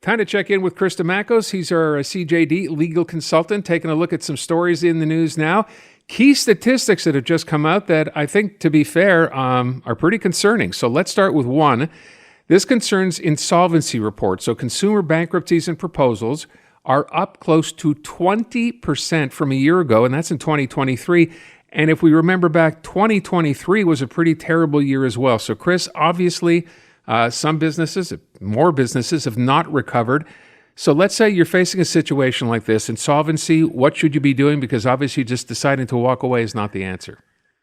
Time to check in with Chris Dimakos. He's our CJAD legal consultant, taking a look at some stories in the news now. Key statistics that have just come out that I think, to be fair, are pretty concerning. So let's start with one. This concerns insolvency reports. So consumer bankruptcies and proposals are up close to 20% from a year ago, and that's in 2023. And if we remember back, 2023 was a pretty terrible year as well. So Chris, obviously, some businesses, more businesses, have not recovered. So let's say you're facing a situation like this, insolvency, what should you be doing? Because obviously just deciding to walk away is not the answer.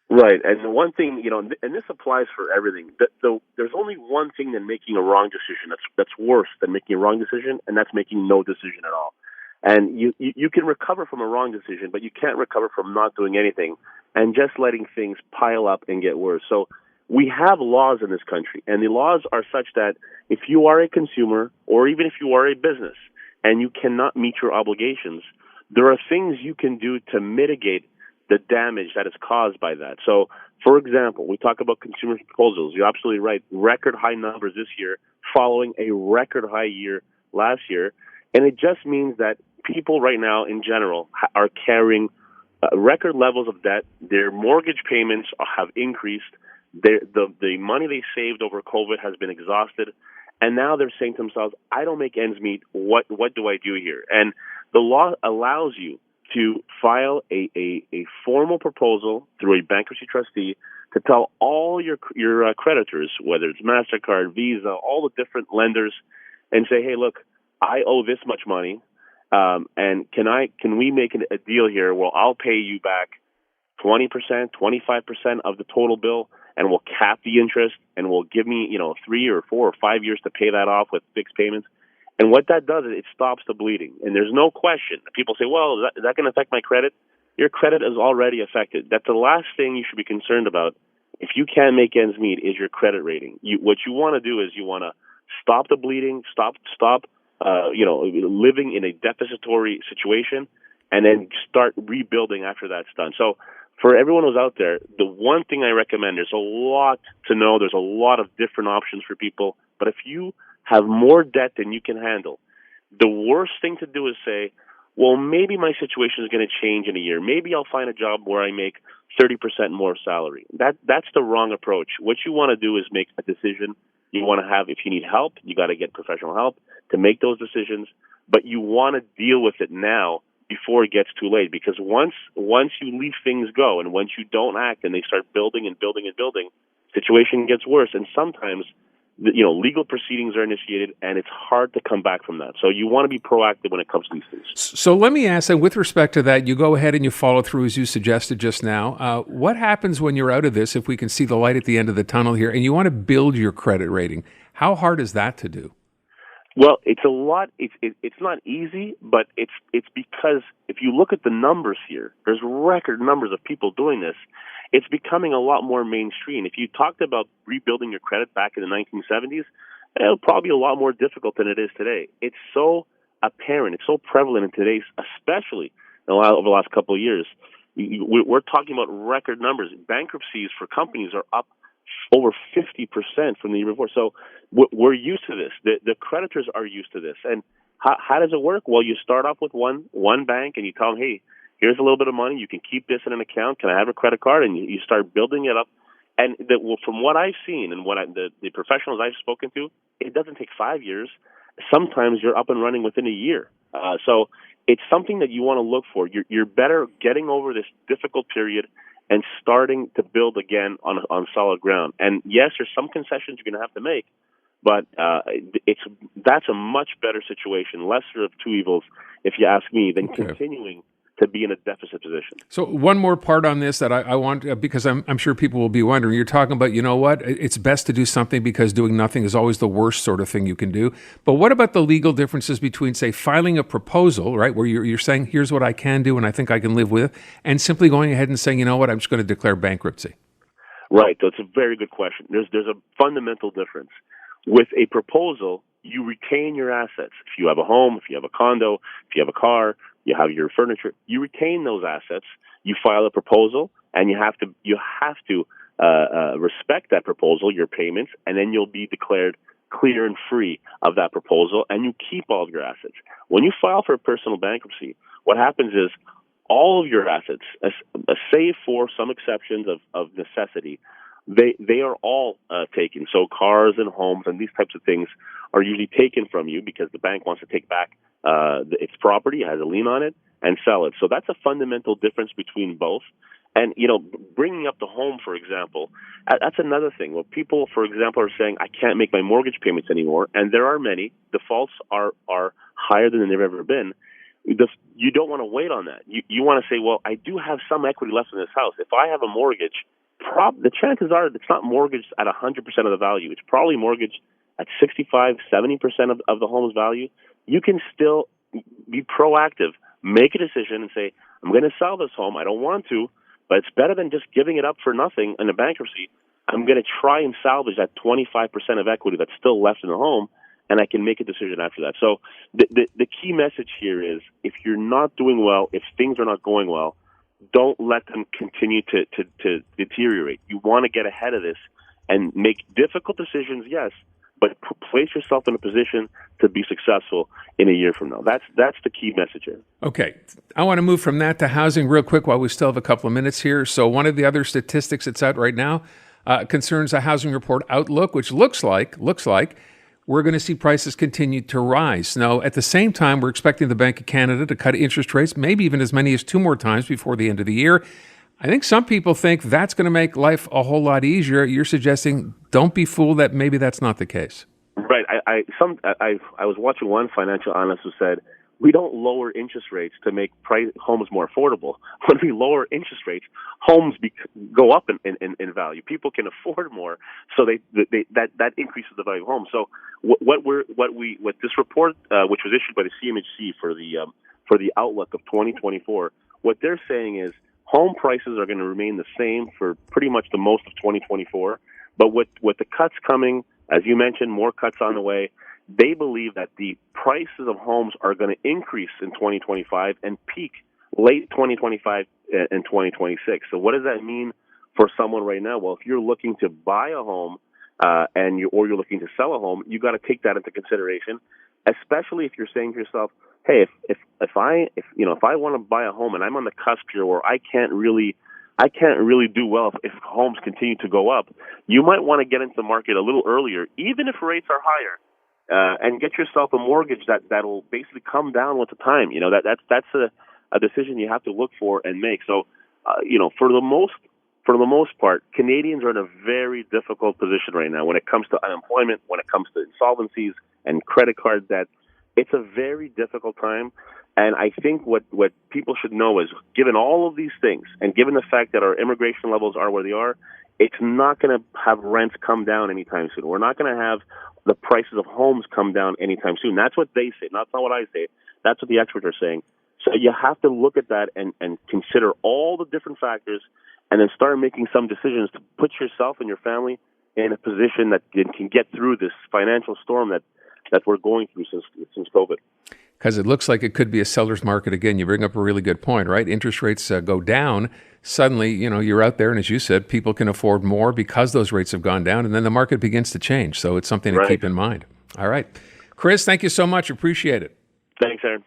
Right. And the one thing, and this applies for everything, there's only one thing than making a wrong decision that's worse than making a wrong decision, and that's making no decision at all. And you can recover from a wrong decision, but you can't recover from not doing anything and just letting things pile up and get worse. So we have laws in this country, and the laws are such that if you are a consumer or even if you are a business and you cannot meet your obligations, there are things you can do to mitigate the damage that is caused by that. So, for example, we talk about consumer proposals. You're absolutely right. Record high numbers this year following a record high year last year. And it just means that people right now in general are carrying record levels of debt. Their mortgage payments have increased. The money they saved over COVID has been exhausted. And now they're saying to themselves, I don't make ends meet. What do I do here? And the law allows you to file a formal proposal through a bankruptcy trustee to tell all your creditors, whether it's MasterCard, Visa, all the different lenders, and say, hey, look, I owe this much money, and can we make a deal here? Well, I'll pay you back 20%, 25% of the total bill, and we'll cap the interest, and we'll give me 3 or 4 or 5 years to pay that off with fixed payments. And what that does is it stops the bleeding. And there's no question. People say, well, is that going to affect my credit? Your credit is already affected. That's the last thing you should be concerned about. If you can't make ends meet, is your credit rating. What you want to do is you want to stop the bleeding, stop living in a deficitary situation, and then start rebuilding after that's done. So for everyone who's out there, the one thing I recommend, there's a lot to know. There's a lot of different options for people. But if you have more debt than you can handle, the worst thing to do is say, well, maybe my situation is going to change in a year. Maybe I'll find a job where I make 30% more salary. That's the wrong approach. What you want to do is make a decision. You want to have, if you need help, you got to get professional help to make those decisions. But you want to deal with it now before it gets too late. Because once you leave things go and once you don't act and they start building and building and building, situation gets worse. And sometimes legal proceedings are initiated, and it's hard to come back from that. So you want to be proactive when it comes to these things. So let me ask, and with respect to that, you go ahead and you follow through as you suggested just now. What happens when you're out of this, if we can see the light at the end of the tunnel here, and you want to build your credit rating? How hard is that to do? Well, it's a lot. It's not easy, but it's because if you look at the numbers here, there's record numbers of people doing this. It's becoming a lot more mainstream. If you talked about rebuilding your credit back in the 1970s, it'll probably be a lot more difficult than it is today. It's so apparent. It's so prevalent in today's, especially over the last couple of years. We're talking about record numbers. Bankruptcies for companies are up over 50% from the year before. So we're used to this. The creditors are used to this. And how does it work? Well, you start off with one bank and you tell them, hey, here's a little bit of money. You can keep this in an account. Can I have a credit card? And you start building it up. And from what I've seen and the professionals I've spoken to, it doesn't take 5 years. Sometimes you're up and running within a year. So it's something that you want to look for. You're better getting over this difficult period and starting to build again on solid ground. And yes, there's some concessions you're going to have to make, but that's a much better situation, lesser of two evils, if you ask me, than continuing to be in a deficit position. So one more part on this that I want, because I'm sure people will be wondering, you're talking about, it's best to do something because doing nothing is always the worst sort of thing you can do. But what about the legal differences between, say, filing a proposal, right, where you're saying, here's what I can do and I think I can live with, and simply going ahead and saying, I'm just going to declare bankruptcy? Right. That's a very good question. There's a fundamental difference. With a proposal, you retain your assets. If you have a home, if you have a condo, if you have a car, you have your furniture, you retain those assets. You file a proposal, and you have to respect that proposal, your payments, and then you'll be declared clear and free of that proposal, and you keep all of your assets. When you file for a personal bankruptcy, what happens is all of your assets, save for some exceptions of necessity, they are all taken. So cars and homes and these types of things are usually taken from you because the bank wants to take back its property, has a lien on it, and sell it. So that's a fundamental difference between both. And, bringing up the home, for example, that's another thing. Well, people, for example, are saying, I can't make my mortgage payments anymore. And there are many. Defaults are higher than they've ever been. You don't want to wait on that. You want to say, well, I do have some equity left in this house. If I have a mortgage, the chances are it's not mortgaged at 100% of the value. It's probably mortgaged at 65, 70% of the home's value. You can still be proactive, make a decision and say, I'm going to sell this home. I don't want to, but it's better than just giving it up for nothing in a bankruptcy. I'm going to try and salvage that 25% of equity that's still left in the home, and I can make a decision after that. So the key message here is, if you're not doing well, if things are not going well, don't let them continue to deteriorate. You want to get ahead of this and make difficult decisions, yes, but place yourself in a position to be successful in a year from now. That's the key message here. Okay. I want to move from that to housing real quick while we still have a couple of minutes here. So one of the other statistics that's out right now concerns a housing report outlook, which looks like we're going to see prices continue to rise. Now, at the same time, we're expecting the Bank of Canada to cut interest rates, maybe even as many as 2 more times before the end of the year. I think some people think that's going to make life a whole lot easier. You're suggesting don't be fooled that maybe that's not the case. Right. I was watching one financial analyst who said, we don't lower interest rates to make homes more affordable. When we lower interest rates, homes go up in value. People can afford more, so that increases the value of homes. So what this report, which was issued by the CMHC for the outlook of 2024, what they're saying is home prices are going to remain the same for pretty much the most of 2024. But with the cuts coming, as you mentioned, more cuts on the way, they believe that the prices of homes are going to increase in 2025 and peak late 2025 and 2026. So what does that mean for someone right now? Well, if you're looking to buy a home or you're looking to sell a home, you got to take that into consideration, especially if you're saying to yourself, hey, if I want to buy a home and I'm on the cusp here where I can't really do well if homes continue to go up, you might want to get into the market a little earlier, even if rates are higher, and get yourself a mortgage that'll basically come down with the time. That's a decision you have to look for and make. So, for the most part, Canadians are in a very difficult position right now when it comes to unemployment, when it comes to insolvencies and credit card debt. It's a very difficult time. And I think what people should know is, given all of these things, and given the fact that our immigration levels are where they are, it's not going to have rents come down anytime soon. We're not going to have the prices of homes come down anytime soon. That's what they say. That's not what I say. That's what the experts are saying. So you have to look at that and consider all the different factors, and then start making some decisions to put yourself and your family in a position that can get through this financial storm that we're going through since COVID. Because it looks like it could be a seller's market again. You bring up a really good point, right? Interest rates go down. Suddenly, you're out there, and as you said, people can afford more because those rates have gone down, and then the market begins to change. So it's something to keep in mind. All right. Chris, thank you so much. Appreciate it. Thanks, Aaron.